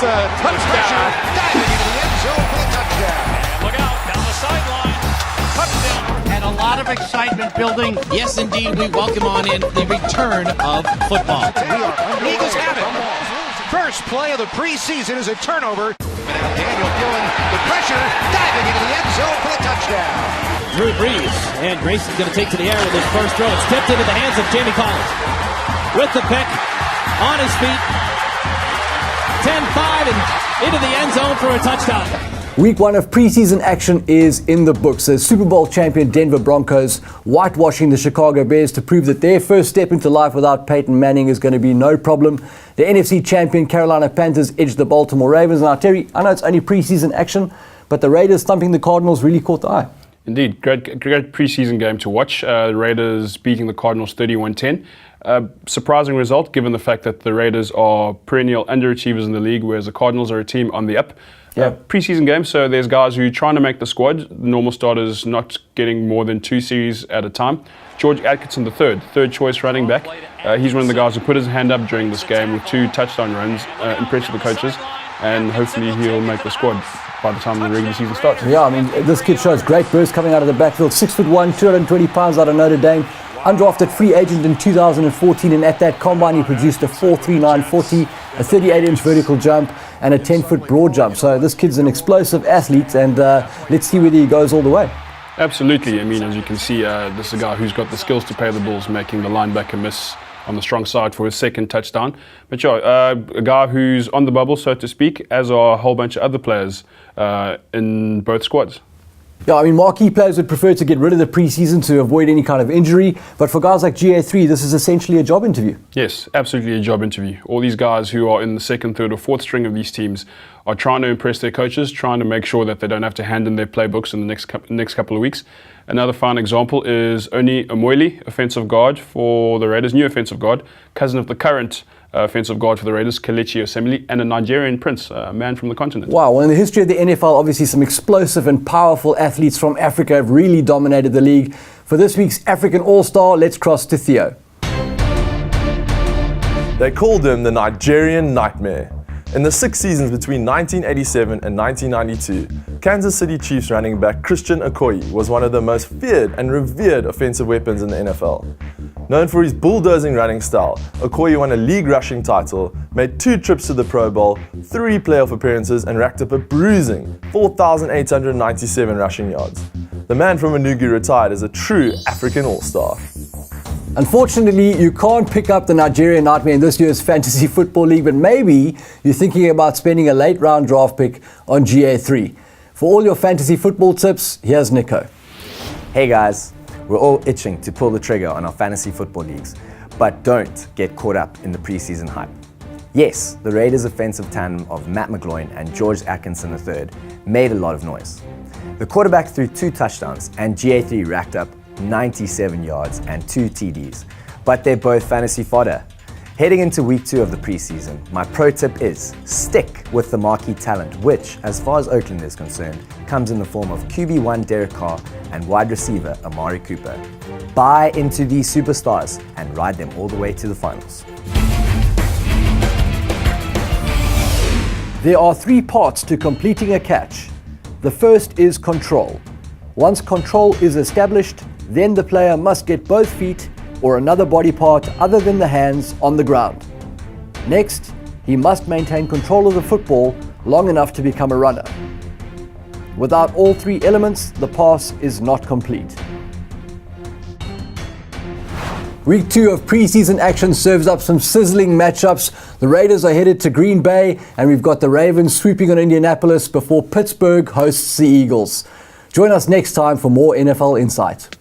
a touchdown. Diving into the end zone for the touchdown. And look out, down the sideline. Touchdown. And a lot of excitement building. Yes, indeed, we welcome on in the return of football. Eagles have it. First play of the preseason is a turnover. Daniel feeling the pressure, diving into the end zone for the touchdown. Drew Brees, and Grayson's going to take to the air with his first throw. It's tipped into the hands of Jamie Collins. With the pick, on his feet, 10-5, and into the end zone for a touchdown. Week 1 of preseason action is in the books. The Super Bowl champion Denver Broncos whitewashing the Chicago Bears to prove that their first step into life without Peyton Manning is going to be no problem. The NFC champion Carolina Panthers edged the Baltimore Ravens. Now, Terry, I know it's only preseason action, but the Raiders thumping the Cardinals really caught the eye. Indeed, great preseason game to watch. The Raiders beating the Cardinals 31-10. Surprising result given the fact that the Raiders are perennial underachievers in the league, whereas the Cardinals are a team on the up. Yeah. Preseason game, so there's guys who are trying to make the squad. The normal starters not getting more than 2 series at a time. George Atkinson, the third choice running back. He's one of the guys who put his hand up during this game with 2 touchdown runs, impressed the coaches, and hopefully he'll make the squad by the time the regular season starts. Yeah, I mean, this kid shows great burst coming out of the backfield. 6'1", 220 pounds out of Notre Dame. Undrafted free agent in 2014, and at that combine he produced a 4.39 40, a 38-inch vertical jump, and a 10-foot broad jump. So this kid's an explosive athlete, and let's see whether he goes all the way. Absolutely. I mean, as you can see, this is a guy who's got the skills to pay the balls, making the linebacker miss on the strong side for his second touchdown. But yeah, a guy who's on the bubble, so to speak, as are a whole bunch of other players in both squads. Yeah, I mean, marquee players would prefer to get rid of the preseason to avoid any kind of injury, but for guys like GA3, this is essentially a job interview. Yes, absolutely a job interview. All these guys who are in the second, third or fourth string of these teams are trying to impress their coaches, trying to make sure that they don't have to hand in their playbooks in the next couple of weeks. Another fine example is Oni Amoili, offensive guard for the Raiders, new offensive guard, cousin of the current offensive guard for the Raiders, Kelechi Osemele, and a Nigerian prince, a man from the continent. Wow, well, in the history of the NFL, obviously some explosive and powerful athletes from Africa have really dominated the league. For this week's African All-Star, let's cross to Theo. They called him the Nigerian Nightmare. In the 6 seasons between 1987 and 1992, Kansas City Chiefs running back Christian Okoye was one of the most feared and revered offensive weapons in the NFL. Known for his bulldozing running style, Okoye won a league rushing title, made 2 trips to the Pro Bowl, 3 playoff appearances, and racked up a bruising 4,897 rushing yards. The man from Enugu retired as a true African All-Star. Unfortunately, you can't pick up the Nigerian Nightmare in this year's Fantasy Football League, but maybe you're thinking about spending a late round draft pick on GA3. For all your fantasy football tips, here's Nico. Hey guys, we're all itching to pull the trigger on our fantasy football leagues, but don't get caught up in the preseason hype. Yes, the Raiders' offensive tandem of Matt McGloin and George Atkinson III made a lot of noise. The quarterback threw 2 touchdowns and GA3 racked up 97 yards and 2 TDs, but they're both fantasy fodder. Heading into week 2 of the preseason, my pro tip is stick with the marquee talent, which, as far as Oakland is concerned, comes in the form of QB1 Derek Carr and wide receiver Amari Cooper. Buy into these superstars and ride them all the way to the finals. There are 3 parts to completing a catch. The first is control. Once control is established, then the player must get both feet or another body part other than the hands on the ground. Next, he must maintain control of the football long enough to become a runner. Without all 3 elements, the pass is not complete. Week 2 of preseason action serves up some sizzling matchups. The Raiders are headed to Green Bay, and we've got the Ravens sweeping on Indianapolis before Pittsburgh hosts the Eagles. Join us next time for more NFL insight.